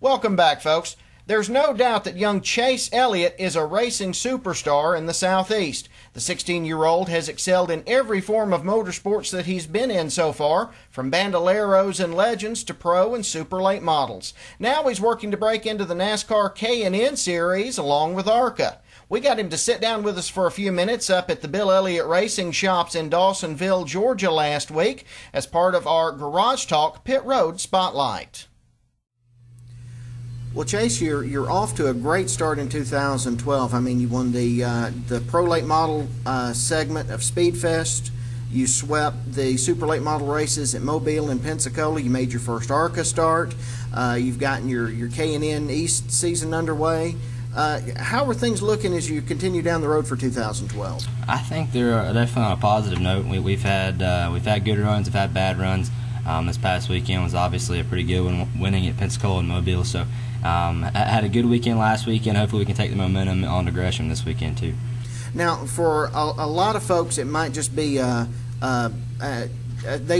Welcome back, folks. There's no doubt that young Chase Elliott is a racing superstar in the Southeast. The 16-year-old has excelled in every form of motorsports that he's been in so far, from bandoleros and legends to pro and super late models. Now he's working to break into the NASCAR K&N Series along with ARCA. We got him to sit down with us for a few minutes up at the Bill Elliott Racing Shops in Dawsonville, Georgia last week as part of our Garage Talk Pit Road Spotlight. Well, Chase, you're off to a great start in 2012. I mean, you won the Pro Late Model segment of Speedfest. You swept the Super Late Model races at Mobile and Pensacola. You made your first ARCA start. You've gotten your K&N East season underway. How are things looking as you continue down the road for 2012? I think they're definitely on a positive note. We've had good runs, we've had bad runs. This past weekend was obviously a pretty good one, winning at Pensacola and Mobile. So I had a good weekend last weekend. Hopefully we can take the momentum on to Gresham this weekend too. Now, for a lot of folks, it might just be they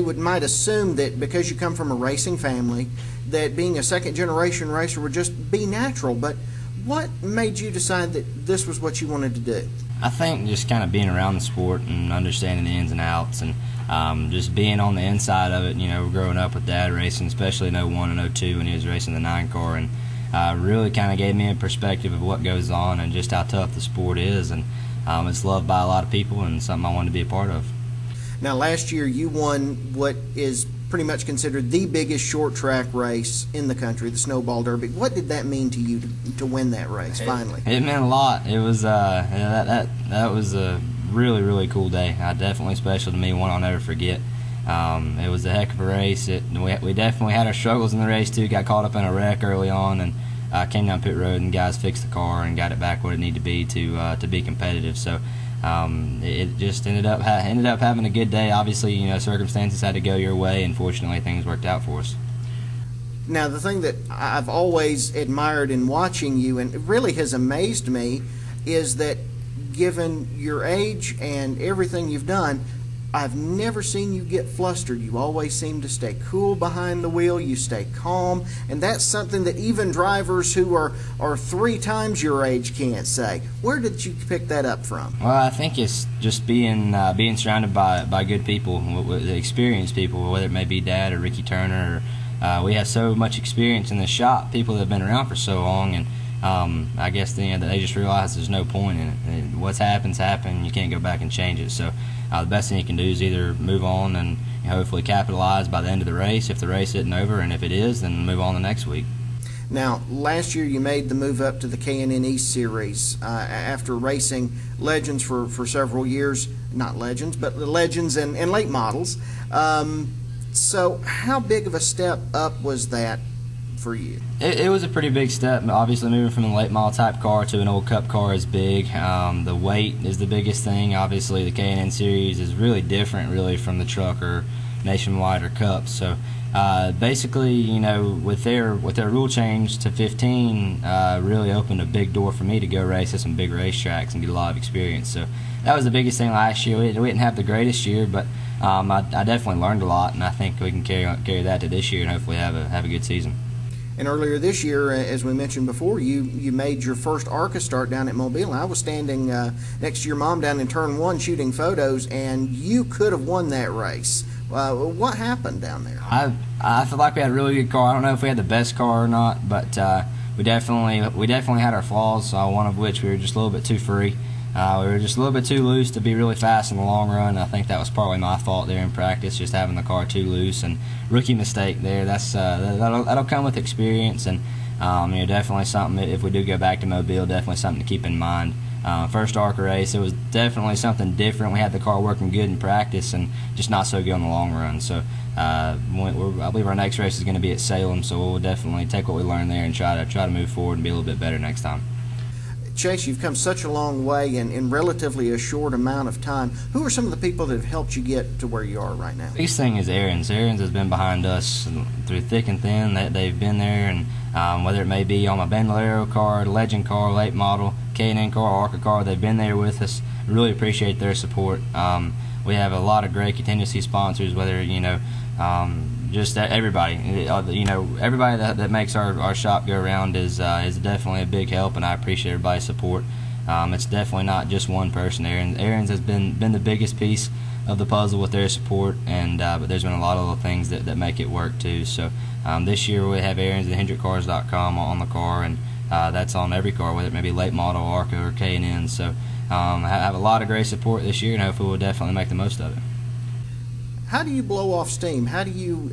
might assume that because you come from a racing family, that being a second-generation racer would just be natural. But what made you decide that this was what you wanted to do? I think just kind of being around the sport and understanding the ins and outs, and just being on the inside of it. You know, growing up with Dad racing, especially in 01 and 02 when he was racing the 9 car, and really kind of gave me a perspective of what goes on and just how tough the sport is. And it's loved by a lot of people and something I wanted to be a part of. Now, last year you won what is pretty much considered the biggest short track race in the country, the Snowball Derby. What did that mean to you to win that race finally? It meant a lot. It was that was a really, really cool day. Definitely special to me, one I'll never forget. It was a heck of a race. We definitely had our struggles in the race too. Got caught up in a wreck early on, and came down pit road and guys fixed the car and got it back what it needed to be competitive. So it just ended up having a good day. Obviously, you know, circumstances had to go your way, and fortunately things worked out for us. Now, the thing that I've always admired in watching you, and it really has amazed me, is that given your age and everything you've done, I've never seen you get flustered. You always seem to stay cool behind the wheel. You stay calm, and that's something that even drivers who are 3 times your age can't say. Where did you pick that up from? Well, I think it's just being surrounded by good people, experienced people, whether it may be Dad or Ricky Turner. We have so much experience in the shop, people that have been around for so long, and I guess they just realize there's no point in it. What's happened. You can't go back and change it. So the best thing you can do is either move on and hopefully capitalize by the end of the race if the race isn't over, and if it is, then move on the next week. Now, last year you made the move up to the K&N East Series after racing legends for several years. Not legends, but the legends and late models. So how big of a step up was that for you? It was a pretty big step. Obviously, moving from a late model type car to an old cup car is big. The weight is the biggest thing. Obviously, the K&N Series is really different, really, from the truck or nationwide or cups. So basically, you know, with their rule change to 15, really opened a big door for me to go race at some big racetracks and get a lot of experience. So that was the biggest thing last year. We didn't have the greatest year, but I definitely learned a lot, and I think we can carry that to this year and hopefully have a good season. And earlier this year, as we mentioned before, you made your first ARCA start down at Mobile. I was standing next to your mom down in Turn 1 shooting photos, and you could have won that race. What happened down there? I feel like we had a really good car. I don't know if we had the best car or not, but we definitely had our flaws, one of which we were just a little bit too free. We were just a little bit too loose to be really fast in the long run. I think that was partly my fault there in practice, just having the car too loose, and rookie mistake there. That'll come with experience, and definitely something, if we do go back to Mobile, definitely something to keep in mind. First ARCA race, it was definitely something different. We had the car working good in practice and just not so good in the long run. So I believe our next race is going to be at Salem, so we'll definitely take what we learned there and try to move forward and be a little bit better next time. Chase, you've come such a long way in relatively a short amount of time. Who are some of the people that have helped you get to where you are right now? The biggest thing is Aaron's. Aaron's has been behind us through thick and thin. They've been there, and whether it may be on my Bandolero car, Legend car, late model, K&N car, ARCA car, they've been there with us. I really appreciate their support. We have a lot of great contingency sponsors, whether just everybody. You know, everybody that makes our shop go around is definitely a big help, and I appreciate everybody's support. It's definitely not just one person. Aaron's has been the biggest piece of the puzzle with their support, and but there's been a lot of little things that make it work too. So this year we have Aaron's at HendrickCars.com on the car, and that's on every car, whether it may be late model, ARCA, or K&N. So I have a lot of great support this year, and hopefully we'll definitely make the most of it. How do you blow off steam? How do you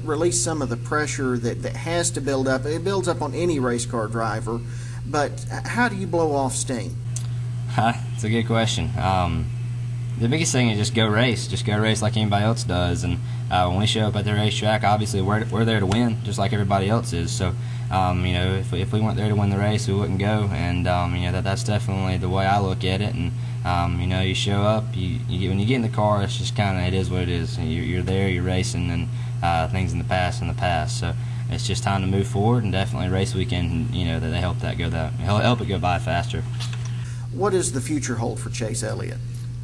release some of the pressure that has to build up? It builds up on any race car driver, but how do you blow off steam? It's a good question. The biggest thing is just go race like anybody else does. And when we show up at the racetrack, obviously we're there to win, just like everybody else is. So you know, if we weren't there to win the race, we wouldn't go. And you know, that's definitely the way I look at it. And you know, you show up, when you get in the car, it's just kind of, it is what it is. You're there, you're racing, and things in the past. So it's just time to move forward, and definitely race weekend, you know, that they help it go by faster. What does the future hold for Chase Elliott?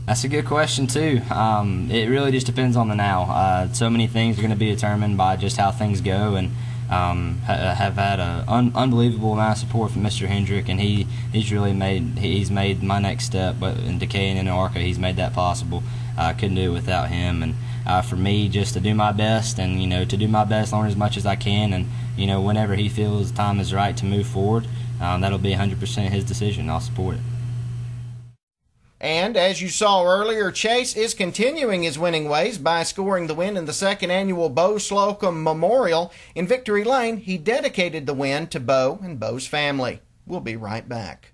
That's a good question too. It really just depends on the now. So many things are going to be determined by just how things go, and have had an unbelievable amount of support from Mr. Hendrick, and he's made my next step, but in K&N and ARCA, he's made that possible. I couldn't do it without him, and for me, just to do my best, and you know, learn as much as I can, and you know, whenever he feels the time is right to move forward, that'll be 100% his decision. I'll support it. And as you saw earlier, Chase is continuing his winning ways by scoring the win in the second annual Beau Slocumb Memorial. In Victory Lane, he dedicated the win to Beau and Beau's family. We'll be right back.